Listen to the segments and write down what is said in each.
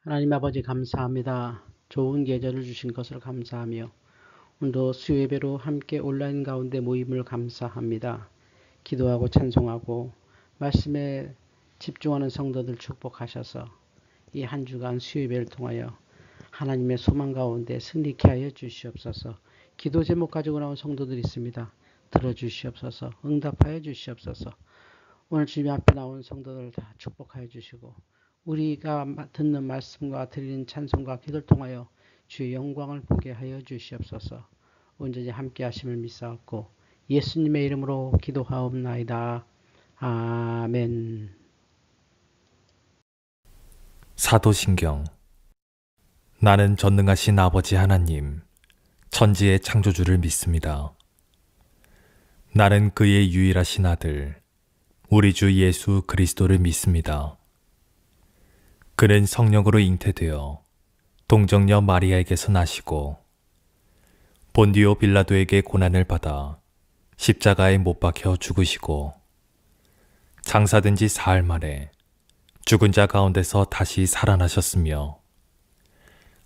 하나님 아버지 감사합니다. 좋은 계절을 주신 것을 감사하며 오늘도 수요예배로 함께 온라인 가운데 모임을 감사합니다. 기도하고 찬송하고 말씀에 집중하는 성도들 축복하셔서 이 한 주간 수요예배를 통하여 하나님의 소망 가운데 승리케 하여 주시옵소서. 기도 제목 가지고 나온 성도들이 있습니다. 들어주시옵소서. 응답하여 주시옵소서. 오늘 주님 앞에 나온 성도들 다 축복하여 주시고 우리가 듣는 말씀과 드리는 찬송과 기도를 통하여 주의 영광을 보게 하여 주시옵소서. 온전히 함께 하심을 믿사옵고 예수님의 이름으로 기도하옵나이다. 아멘. 사도신경. 나는 전능하신 아버지 하나님, 천지의 창조주를 믿습니다. 나는 그의 유일하신 아들, 우리 주 예수 그리스도를 믿습니다. 그는 성령으로 잉태되어 동정녀 마리아에게서 나시고 본디오 빌라도에게 고난을 받아 십자가에 못 박혀 죽으시고 장사된 지 사흘 만에 죽은 자 가운데서 다시 살아나셨으며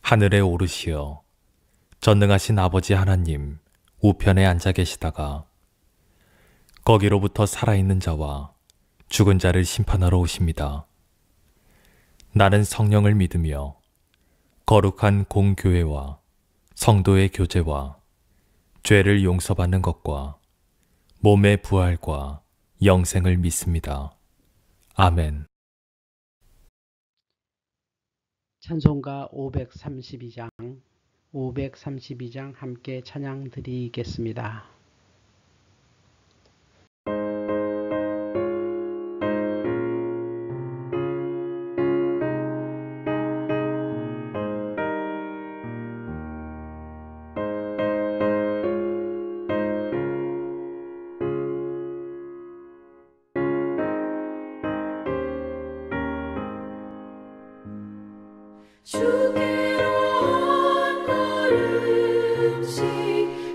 하늘에 오르시어 전능하신 아버지 하나님 우편에 앉아 계시다가 거기로부터 살아있는 자와 죽은 자를 심판하러 오십니다. 나는 성령을 믿으며 거룩한 공교회와 성도의 교제와 죄를 용서받는 것과 몸의 부활과 영생을 믿습니다. 아멘. 찬송가 532장 함께 찬양 드리겠습니다. 주께로 한 걸음씩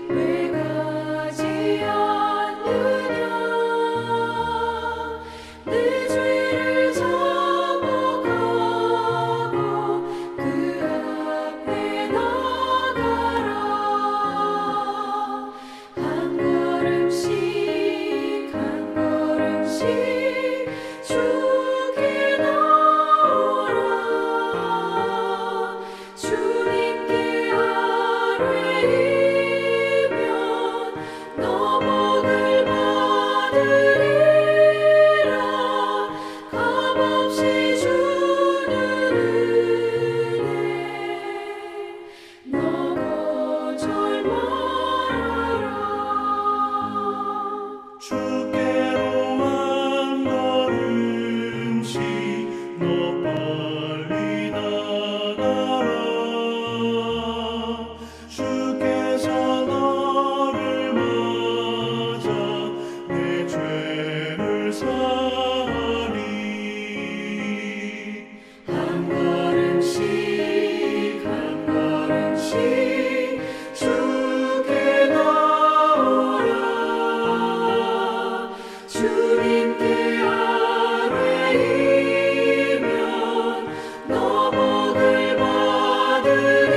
왜 가지 않느냐 내 죄를 자복하고 그 앞에 나가라 한 걸음씩 한 걸음씩 주께 나오라 주님께 아뢰이면 너 복을 받으리라 값없이 주는 은혜 너 거절 말아라 주께로 한 걸음씩 너 빨리 나가라 주께서 너를 맞아 내 죄를 사하리 한 걸음씩 한 걸음씩 주께 나오라 주님께 아뢰이면 너 복을 받으리라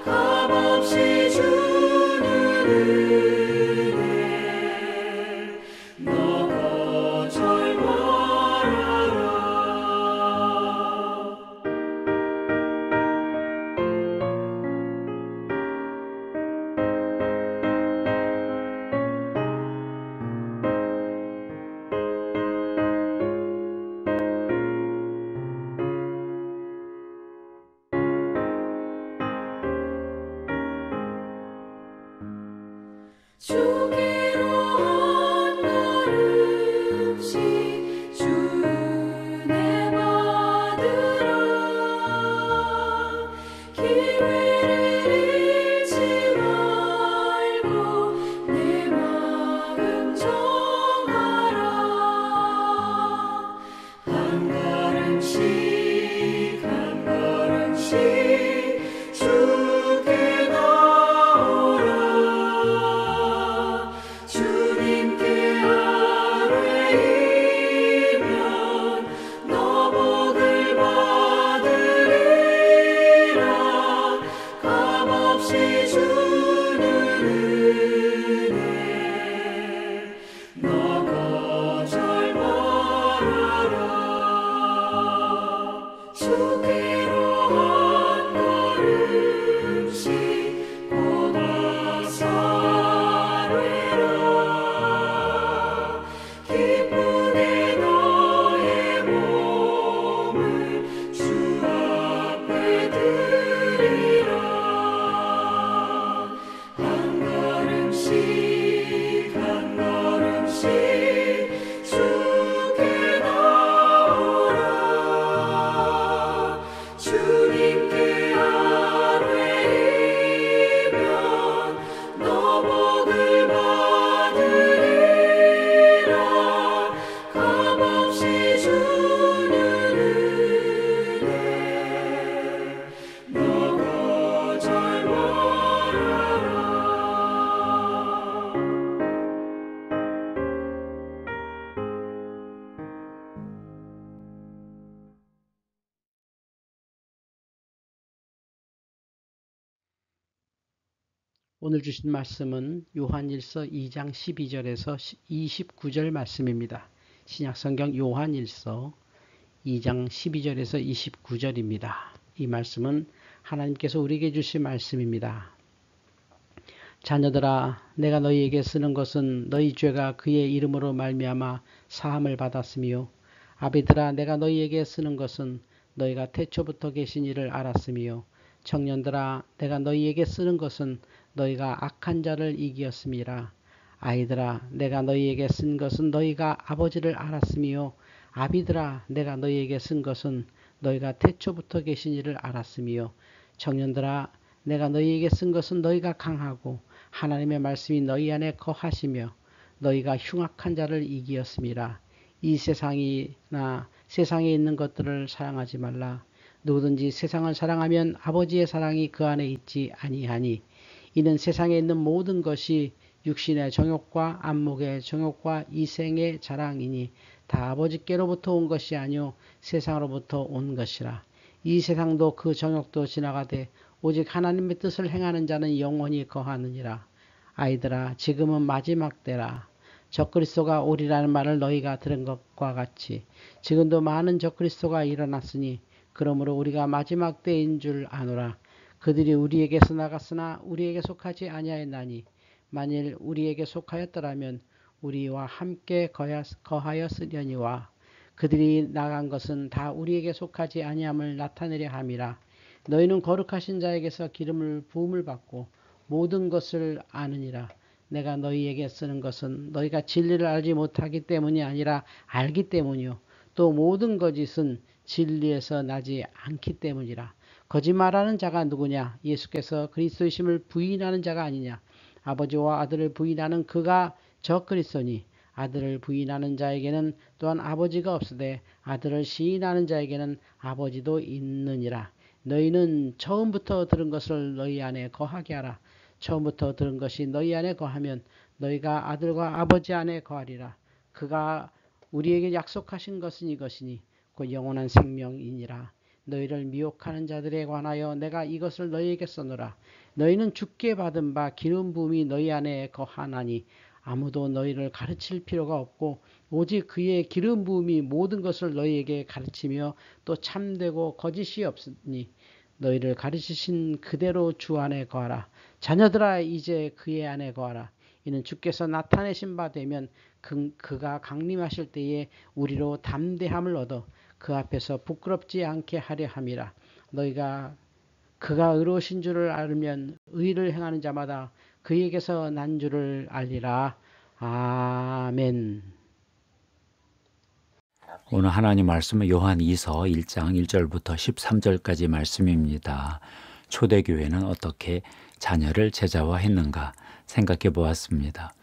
값없이 주는 은혜 너 거절 말아라 주께로 한 걸음씩 주 은혜 받으라 기회를 잃지 말고 내 마음 정하라 한 걸음씩 한 걸음씩 주께 나오라 주님께 아뢰이면 너 복을 나오라 주께로 한 걸음씩 고다사뢰라 기쁘게 너의 몸을 주 앞에 드리라 한 걸음씩 한 걸음씩 주께 나오라 주님께 아뢰이면 너 복을 받으리라 값없이 주는 은혜 너 거절 말아라 오늘 주신 말씀은 요한일서 2장 12절에서 29절 말씀입니다. 신약성경 요한일서 2장 12절에서 29절입니다. 이 말씀은 하나님께서 우리에게 주신 말씀입니다. 자녀들아, 내가 너희에게 쓰는 것은 너희 죄가 그의 이름으로 말미암아 사함을 받았으며, 아비들아, 내가 너희에게 쓰는 것은 너희가 태초부터 계신 이를 알았으며, 청년들아, 내가 너희에게 쓰는 것은 너희가 악한 자를 이기었음이라. 아이들아, 내가 너희에게 쓴 것은 너희가 아버지를 알았으며, 아비들아, 내가 너희에게 쓴 것은 너희가 태초부터 계신 이를 알았으며, 청년들아, 내가 너희에게 쓴 것은 너희가 강하고 하나님의 말씀이 너희 안에 거하시며 너희가 흉악한 자를 이기었음이라. 이 세상이나 세상에 있는 것들을 사랑하지 말라. 누구든지 세상을 사랑하면 아버지의 사랑이 그 안에 있지 아니하니, 이는 세상에 있는 모든 것이 육신의 정욕과 안목의 정욕과 이생의 자랑이니 다 아버지께로부터 온 것이 아니요 세상으로부터 온 것이라. 이 세상도 그 정욕도 지나가되 오직 하나님의 뜻을 행하는 자는 영원히 거하느니라. 아이들아, 지금은 마지막 때라. 적그리스도가 오리라는 말을 너희가 들은 것과 같이 지금도 많은 적그리스도가 일어났으니 그러므로 우리가 마지막 때인 줄 아노라. 그들이 우리에게서 나갔으나 우리에게 속하지 아니하였나니 만일 우리에게 속하였더라면 우리와 함께 거하였으려니와 그들이 나간 것은 다 우리에게 속하지 아니함을 나타내려 함이라. 너희는 거룩하신 자에게서 기름을 부음을 받고 모든 것을 아느니라. 내가 너희에게 쓰는 것은 너희가 진리를 알지 못하기 때문이 아니라 알기 때문이요 또 모든 거짓은 진리에서 나지 않기 때문이라. 거짓말하는 자가 누구냐? 예수께서 그리스도이심을 부인하는 자가 아니냐? 아버지와 아들을 부인하는 그가 적그리스도니 아들을 부인하는 자에게는 또한 아버지가 없으되 아들을 시인하는 자에게는 아버지도 있느니라. 너희는 처음부터 들은 것을 너희 안에 거하게 하라. 처음부터 들은 것이 너희 안에 거하면 너희가 아들과 아버지 안에 거하리라. 그가 우리에게 약속하신 것은 이것이니 곧 영원한 생명이니라. 너희를 미혹하는 자들에 관하여 내가 이것을 너희에게 써노라. 너희는 주께 받은 바 기름 부음이 너희 안에 거하나니 아무도 너희를 가르칠 필요가 없고 오직 그의 기름 부음이 모든 것을 너희에게 가르치며 또 참되고 거짓이 없으니 너희를 가르치신 그대로 주 안에 거하라. 자녀들아, 이제 그의 안에 거하라. 이는 주께서 나타내신 바 되면 그가 강림하실 때에 우리로 담대함을 얻어 그 앞에서 부끄럽지 않게 하려 함이라. 너희가 그가 의로우신 줄을 알면 의를 행하는 자마다 그에게서 난 줄을 알리라. 아멘. 오늘 하나님 말씀은 요한 2서 1장 1절부터 13절까지 말씀입니다. 초대교회는 어떻게 자녀를 제자화했는가 생각해 보았습니다.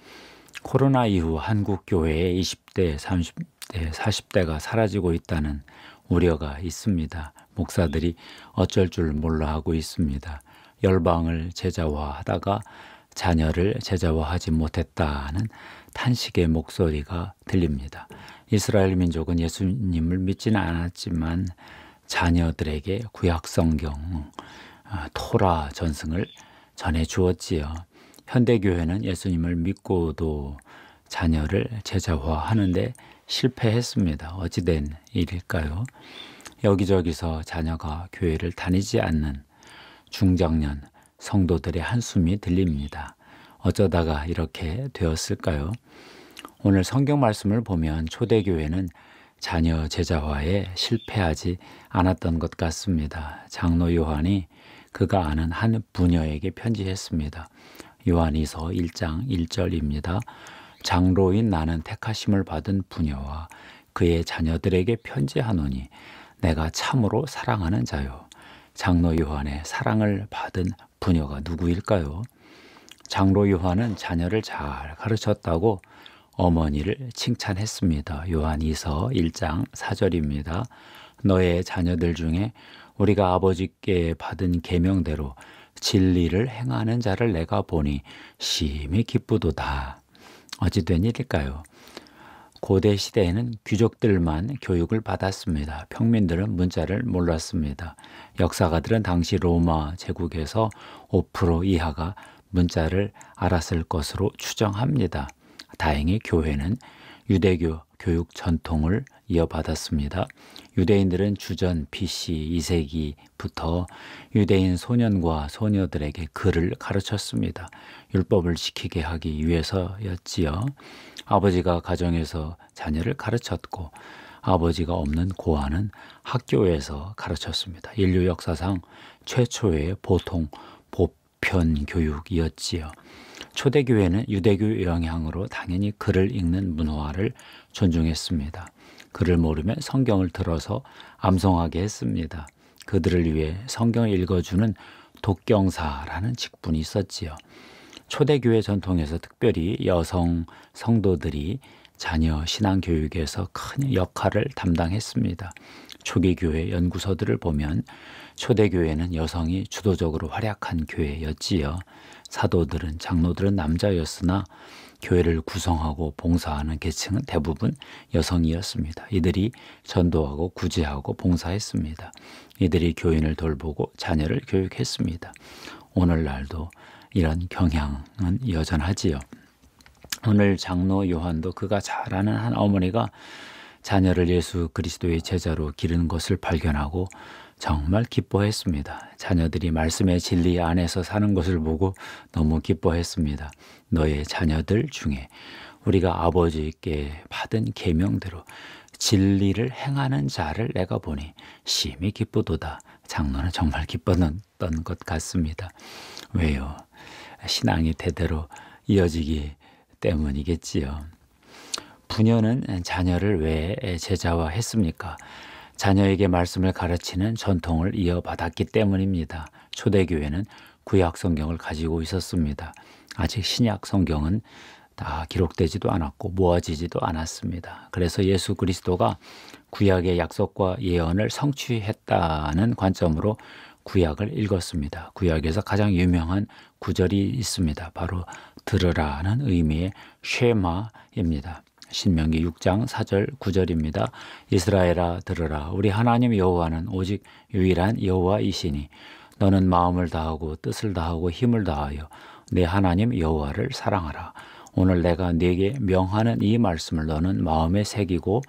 코로나 이후 한국교회의 20대, 30대, 40대가 사라지고 있다는 우려가 있습니다. 목사들이 어쩔 줄 몰라 하고 있습니다. 열방을 제자화하다가 자녀를 제자화하지 못했다는 탄식의 목소리가 들립니다. 이스라엘 민족은 예수님을 믿지는 않았지만 자녀들에게 구약성경, 토라 전승을 전해주었지요. 현대교회는 예수님을 믿고도 자녀를 제자화하는데 실패했습니다. 어찌된 일일까요? 여기저기서 자녀가 교회를 다니지 않는 중장년 성도들의 한숨이 들립니다. 어쩌다가 이렇게 되었을까요? 오늘 성경 말씀을 보면 초대교회는 자녀 제자화에 실패하지 않았던 것 같습니다. 장로 요한이 그가 아는 한 부녀에게 편지했습니다. 요한이서 1장 1절입니다. 장로인 나는 택하심을 받은 부녀와 그의 자녀들에게 편지하노니 내가 참으로 사랑하는 자요. 장로 요한의 사랑을 받은 부녀가 누구일까요? 장로 요한은 자녀를 잘 가르쳤다고 어머니를 칭찬했습니다. 요한이서 1장 4절입니다. 너의 자녀들 중에 우리가 아버지께 받은 계명대로 진리를 행하는 자를 내가 보니 심히 기쁘도다. 어찌 된 일일까요? 고대 시대에는 귀족들만 교육을 받았습니다. 평민들은 문자를 몰랐습니다. 역사가들은 당시 로마 제국에서 5% 이하가 문자를 알았을 것으로 추정합니다. 다행히 교회는 유대교 교육 전통을 이어받았습니다. 유대인들은 주전 BC 2세기부터 유대인 소년과 소녀들에게 글을 가르쳤습니다. 율법을 지키게 하기 위해서였지요. 아버지가 가정에서 자녀를 가르쳤고 아버지가 없는 고아는 학교에서 가르쳤습니다. 인류 역사상 최초의 보통 보편 교육이었지요. 초대교회는 유대교 영향으로 당연히 글을 읽는 문화를 존중했습니다. 글을 모르면 성경을 들어서 암송하게 했습니다. 그들을 위해 성경을 읽어주는 독경사라는 직분이 있었지요. 초대교회 전통에서 특별히 여성 성도들이 자녀 신앙교육에서 큰 역할을 담당했습니다. 초기 교회 연구서들을 보면 초대교회는 여성이 주도적으로 활약한 교회였지요. 사도들은 장로들은 남자였으나 교회를 구성하고 봉사하는 계층은 대부분 여성이었습니다. 이들이 전도하고 구제하고 봉사했습니다. 이들이 교인을 돌보고 자녀를 교육했습니다. 오늘날도 이런 경향은 여전하지요. 오늘 장로 요한도 그가 잘 아는 한 어머니가 자녀를 예수 그리스도의 제자로 기르는 것을 발견하고 정말 기뻐했습니다. 자녀들이 말씀의 진리 안에서 사는 것을 보고 너무 기뻐했습니다. 너의 자녀들 중에 우리가 아버지께 받은 계명대로 진리를 행하는 자를 내가 보니 심히 기쁘도다. 장로는 정말 기뻤던 것 같습니다. 왜요? 신앙이 대대로 이어지기 때문이겠지요. 부녀는 자녀를 왜 제자화했습니까? 자녀에게 말씀을 가르치는 전통을 이어받았기 때문입니다. 초대교회는 구약 성경을 가지고 있었습니다. 아직 신약 성경은 다 기록되지도 않았고 모아지지도 않았습니다. 그래서 예수 그리스도가 구약의 약속과 예언을 성취했다는 관점으로 구약을 읽었습니다. 구약에서 가장 유명한 구절이 있습니다. 바로 들으라는 의미의 쉐마입니다. 신명기 6장 4절 9절입니다. 이스라엘아 들으라. 우리 하나님 여호와는 오직 유일한 여호와이시니 너는 마음을 다하고 뜻을 다하고 힘을 다하여 내 하나님 여호와를 사랑하라. 오늘 내가 네게 명하는 이 말씀을 너는 마음에 새기고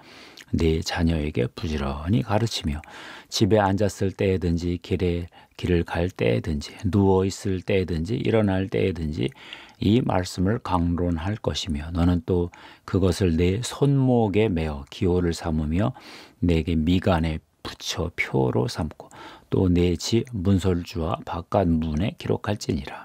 네 자녀에게 부지런히 가르치며 집에 앉았을 때든지 길을 갈 때든지 누워 있을 때든지 일어날 때든지 이 말씀을 강론할 것이며 너는 또 그것을 내 손목에 메어 기호를 삼으며 내게 미간에 붙여 표로 삼고 또 내 집 문설주와 바깥 문에 기록할지니라.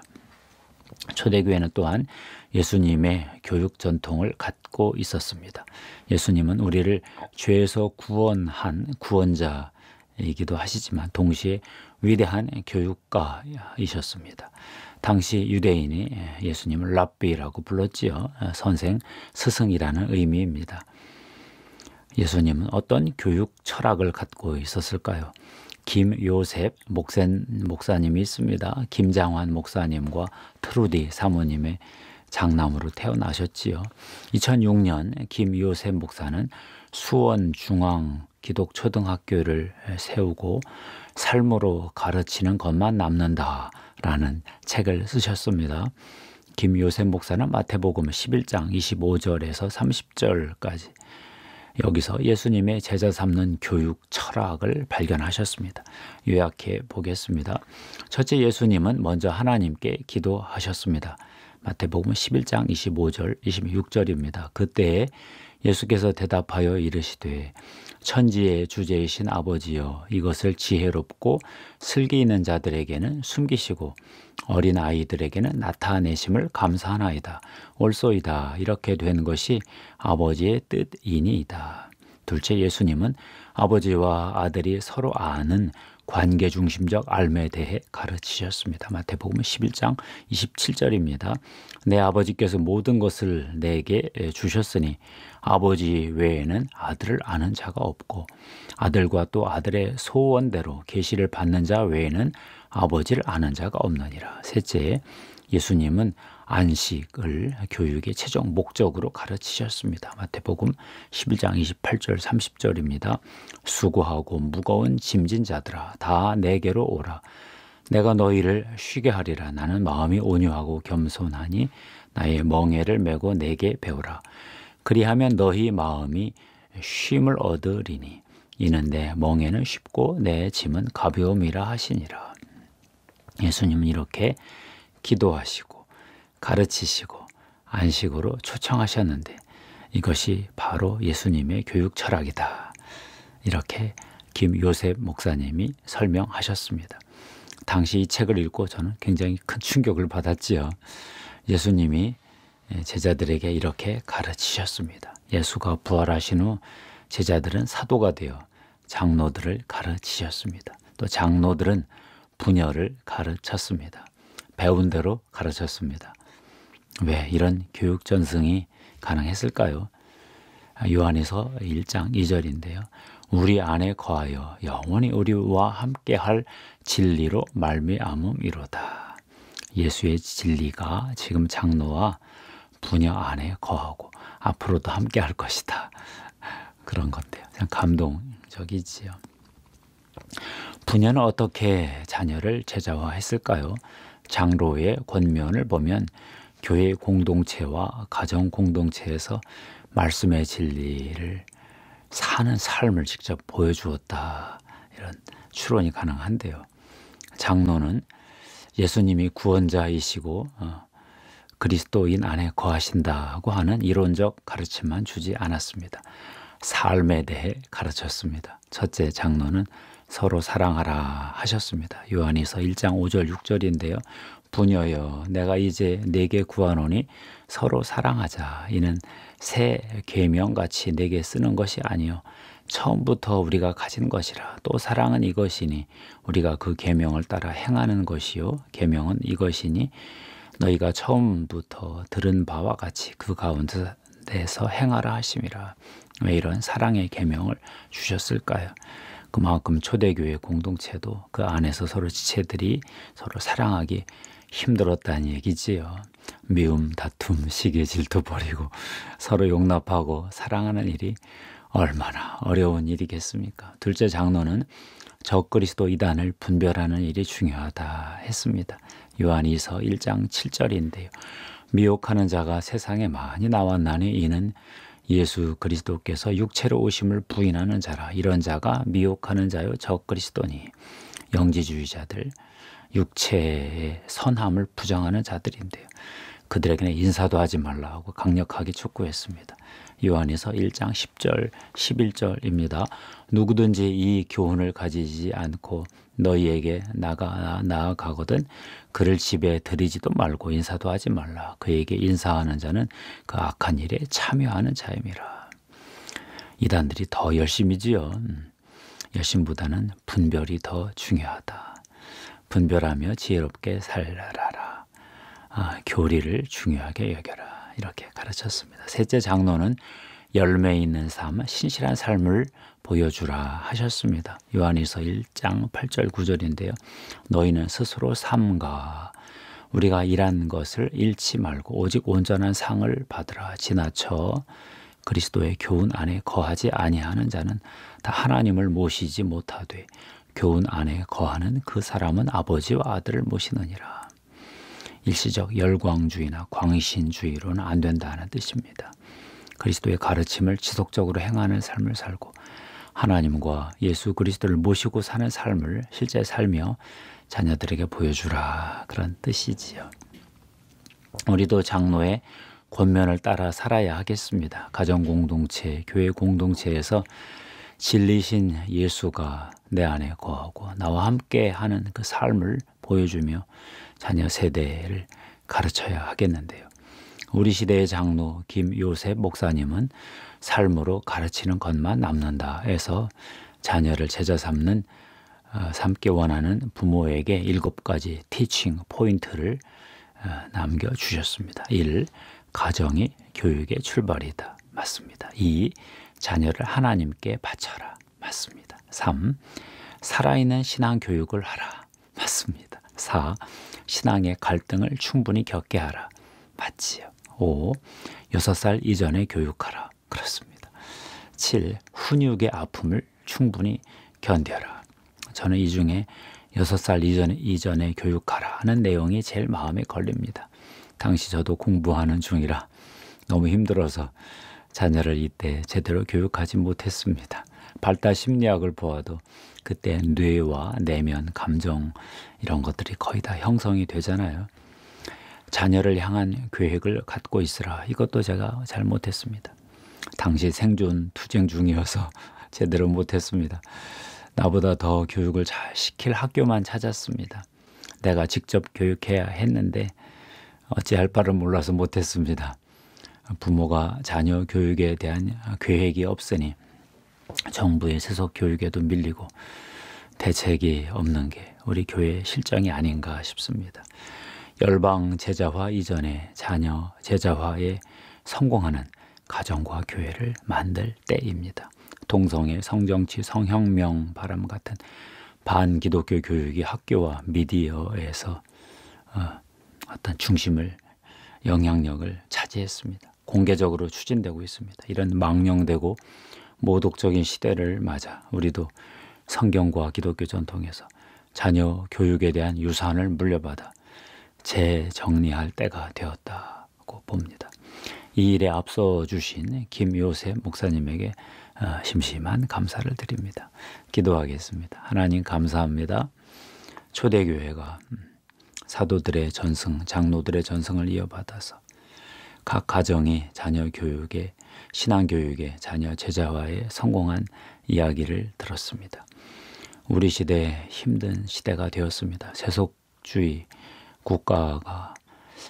초대교회는 또한 예수님의 교육 전통을 갖고 있었습니다. 예수님은 우리를 죄에서 구원한 구원자이기도 하시지만 동시에 위대한 교육가이셨습니다. 당시 유대인이 예수님을 랍비라고 불렀지요. 선생, 스승이라는 의미입니다. 예수님은 어떤 교육 철학을 갖고 있었을까요? 김요셉 목사님이 있습니다. 김장환 목사님과 트루디 사모님의 장남으로 태어나셨지요. 2006년 김요셉 목사는 수원중앙기독초등학교를 세우고 삶으로 가르치는 것만 남는다라는 책을 쓰셨습니다. 김요셉 목사는 마태복음 11장 25절에서 30절까지 여기서 예수님의 제자 삼는 교육 철학을 발견하셨습니다. 요약해 보겠습니다. 첫째, 예수님은 먼저 하나님께 기도하셨습니다. 마태복음 11장 25절, 26절입니다. 그때에 예수께서 대답하여 이르시되 천지의 주제이신 아버지여, 이것을 지혜롭고 슬기 있는 자들에게는 숨기시고 어린 아이들에게는 나타내심을 감사하나이다. 옳소이다. 이렇게 된 것이 아버지의 뜻이니이다. 둘째, 예수님은 아버지와 아들이 서로 아는 관계 중심적 알매에 대해 가르치셨습니다. 마태복음 11장 27절입니다. 내 아버지께서 모든 것을 내게 주셨으니 아버지 외에는 아들을 아는 자가 없고 아들과 또 아들의 소원대로 계시를 받는 자 외에는 아버지를 아는 자가 없느니라. 셋째, 예수님은 안식을 교육의 최종 목적으로 가르치셨습니다. 마태복음 11장 28절 30절입니다. 수고하고 무거운 짐진 자들아 다 내게로 오라. 내가 너희를 쉬게 하리라. 나는 마음이 온유하고 겸손하니 나의 멍에를 메고 내게 배우라. 그리하면 너희 마음이 쉼을 얻으리니 이는 내 멍에는 쉽고 내 짐은 가벼움이라 하시니라. 예수님은 이렇게 기도하시고 가르치시고 안식으로 초청하셨는데 이것이 바로 예수님의 교육 철학이다. 이렇게 김요셉 목사님이 설명하셨습니다. 당시 이 책을 읽고 저는 굉장히 큰 충격을 받았지요. 예수님이 제자들에게 이렇게 가르치셨습니다. 예수가 부활하신 후 제자들은 사도가 되어 장로들을 가르치셨습니다. 또 장로들은 부녀를 가르쳤습니다. 배운 대로 가르쳤습니다. 왜 이런 교육 전승이 가능했을까요? 요한에서 1장 2절인데요. 우리 안에 거하여 영원히 우리와 함께할 진리로 말미암음이로다. 예수의 진리가 지금 장로와 부녀 안에 거하고 앞으로도 함께할 것이다. 그런 건데요. 참 감동적이지요. 부녀는 어떻게 자녀를 제자화했을까요? 장로의 권면을 보면 교회 공동체와 가정 공동체에서 말씀의 진리를 사는 삶을 직접 보여주었다. 이런 추론이 가능한데요. 장로는 예수님이 구원자이시고 그리스도인 안에 거하신다고 하는 이론적 가르침만 주지 않았습니다. 삶에 대해 가르쳤습니다. 첫째, 장로는 서로 사랑하라 하셨습니다. 요한에서 1장 5절 6절인데요. 부녀여 내가 이제 네게 구하노니 서로 사랑하자. 이는 새 계명같이 네게 쓰는 것이 아니요 처음부터 우리가 가진 것이라. 또 사랑은 이것이니 우리가 그 계명을 따라 행하는 것이요 계명은 이것이니 너희가 처음부터 들은 바와 같이 그 가운데서 행하라 하심이라. 왜 이런 사랑의 계명을 주셨을까요? 그만큼 초대교회 공동체도 그 안에서 서로 지체들이 서로 사랑하기 힘들었다는 얘기지요. 미움, 다툼, 시기, 질투 버리고 서로 용납하고 사랑하는 일이 얼마나 어려운 일이겠습니까? 둘째, 장로는 적그리스도 이단을 분별하는 일이 중요하다 했습니다. 요한이서 1장 7절인데요. 미혹하는 자가 세상에 많이 나왔나니 이는 예수 그리스도께서 육체로 오심을 부인하는 자라. 이런 자가 미혹하는 자요 적그리스도니. 영지주의자들, 육체의 선함을 부정하는 자들인데요. 그들에게는 인사도 하지 말라고 강력하게 촉구했습니다. 요한에서 1장 10절, 11절입니다. 누구든지 이 교훈을 가지지 않고 너희에게 나아가거든 그를 집에 들이지도 말고 인사도 하지 말라. 그에게 인사하는 자는 그 악한 일에 참여하는 자임이라. 이단들이 더 열심이지요. 열심보다는 분별이 더 중요하다. 분별하며 지혜롭게 살아라. 교리를 중요하게 여겨라. 이렇게 가르쳤습니다. 셋째, 장로는 열매 있는 삶, 신실한 삶을 보여주라 하셨습니다. 요한일서 1장 8절 9절인데요. 너희는 스스로 삼가 우리가 일한 것을 잃지 말고 오직 온전한 상을 받으라. 지나쳐 그리스도의 교훈 안에 거하지 아니하는 자는 다 하나님을 모시지 못하되 교훈 안에 거하는 그 사람은 아버지와 아들을 모시느니라. 일시적 열광주의나 광신주의로는 안 된다는 뜻입니다. 그리스도의 가르침을 지속적으로 행하는 삶을 살고 하나님과 예수 그리스도를 모시고 사는 삶을 실제 살며 자녀들에게 보여주라, 그런 뜻이지요. 우리도 장로의 권면을 따라 살아야 하겠습니다. 가정공동체, 교회 공동체에서 진리신 예수가 내 안에 거하고 나와 함께 하는 그 삶을 보여주며 자녀 세대를 가르쳐야 하겠는데요. 우리 시대의 장로 김요셉 목사님은 삶으로 가르치는 것만 남는다 해서 자녀를 제자 삼기 원하는 부모에게 7가지 티칭 포인트를 남겨주셨습니다. 1. 가정이 교육의 출발이다. 맞습니다. 2. 자녀를 하나님께 바쳐라. 맞습니다. 3. 살아있는 신앙 교육을 하라. 맞습니다. 4. 신앙의 갈등을 충분히 겪게 하라. 맞지요. 5. 6살 이전에 교육하라. 그렇습니다. 7. 훈육의 아픔을 충분히 견뎌라. 저는 이 중에 6살 이전에 교육하라 하는 내용이 제일 마음에 걸립니다. 당시 저도 공부하는 중이라 너무 힘들어서 자녀를 이때 제대로 교육하지 못했습니다. 발달 심리학을 보아도 그때 뇌와 내면, 감정 이런 것들이 거의 다 형성이 되잖아요. 자녀를 향한 계획을 갖고 있으라. 이것도 제가 잘 못했습니다. 당시 생존 투쟁 중이어서 제대로 못했습니다. 나보다 더 교육을 잘 시킬 학교만 찾았습니다. 내가 직접 교육해야 했는데 어찌할 바를 몰라서 못했습니다. 부모가 자녀 교육에 대한 계획이 없으니 정부의 세속 교육에도 밀리고 대책이 없는 게 우리 교회의 실정이 아닌가 싶습니다. 열방 제자화 이전에 자녀 제자화에 성공하는 가정과 교회를 만들 때입니다. 동성애, 성정치, 성혁명 바람 같은 반기독교 교육이 학교와 미디어에서 어떤 중심을, 영향력을 차지했습니다. 공개적으로 추진되고 있습니다. 이런 망령되고 모독적인 시대를 맞아 우리도 성경과 기독교 전통에서 자녀 교육에 대한 유산을 물려받아 재정리할 때가 되었다고 봅니다. 이 일에 앞서 주신 김요셉 목사님에게 심심한 감사를 드립니다. 기도하겠습니다. 하나님 감사합니다. 초대교회가 사도들의 전승, 장로들의 전승을 이어받아서 각 가정이 자녀 교육에, 신앙교육에, 자녀 제자화에 성공한 이야기를 들었습니다. 우리 시대에 힘든 시대가 되었습니다. 세속주의 국가가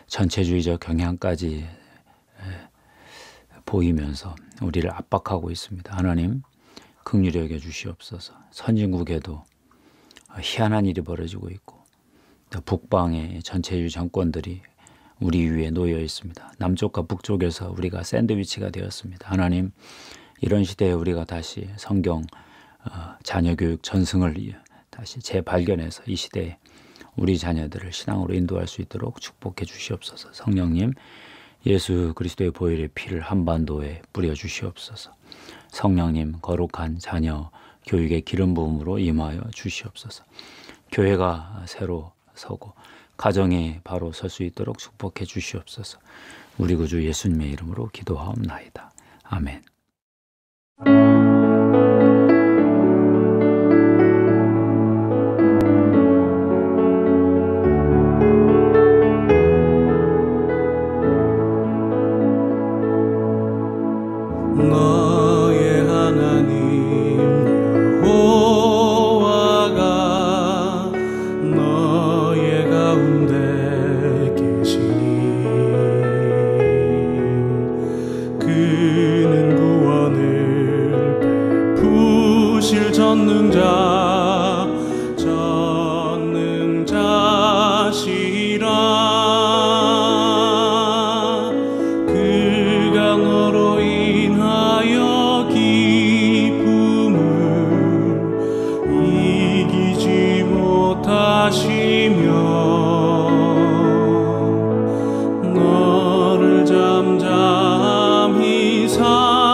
전체주의적 경향까지 보이면서 우리를 압박하고 있습니다. 하나님 긍휼히 여겨 주시옵소서. 선진국에도 희한한 일이 벌어지고 있고 또 북방의 전체주의 정권들이 우리 위에 놓여 있습니다. 남쪽과 북쪽에서 우리가 샌드위치가 되었습니다. 하나님 이런 시대에 우리가 다시 성경 자녀교육 전승을 다시 재발견해서 이 시대에 우리 자녀들을 신앙으로 인도할 수 있도록 축복해 주시옵소서. 성령님 예수 그리스도의 보혈의 피를 한반도에 뿌려 주시옵소서. 성령님 거룩한 자녀 교육의 기름 부음으로 임하여 주시옵소서. 교회가 새로 서고 가정이 바로 설 수 있도록 축복해 주시옵소서. 우리 구주 예수님의 이름으로 기도하옵나이다. 아멘. 너의 하나님 여호와가 너의 가운데 계시니 그는 구원을 베푸실 전능자시라. 그가 너로 인하여 기쁨을 이기지 못하시며 너를 잠잠히 사랑하시리.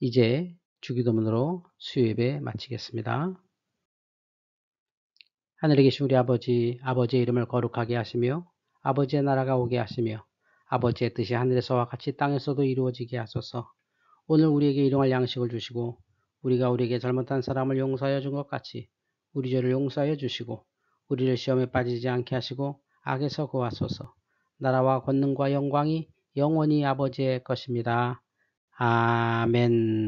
이제 주기도문으로 수요예배 마치겠습니다. 하늘에 계신 우리 아버지, 아버지의 이름을 거룩하게 하시며 아버지의 나라가 오게 하시며 아버지의 뜻이 하늘에서와 같이 땅에서도 이루어지게 하소서. 오늘 우리에게 일용할 양식을 주시고 우리가 우리에게 잘못한 사람을 용서하여 준 것 같이 우리 죄를 용서하여 주시고 우리를 시험에 빠지지 않게 하시고 악에서 구하소서. 나라와 권능과 영광이 영원히 아버지의 것입니다. 아멘.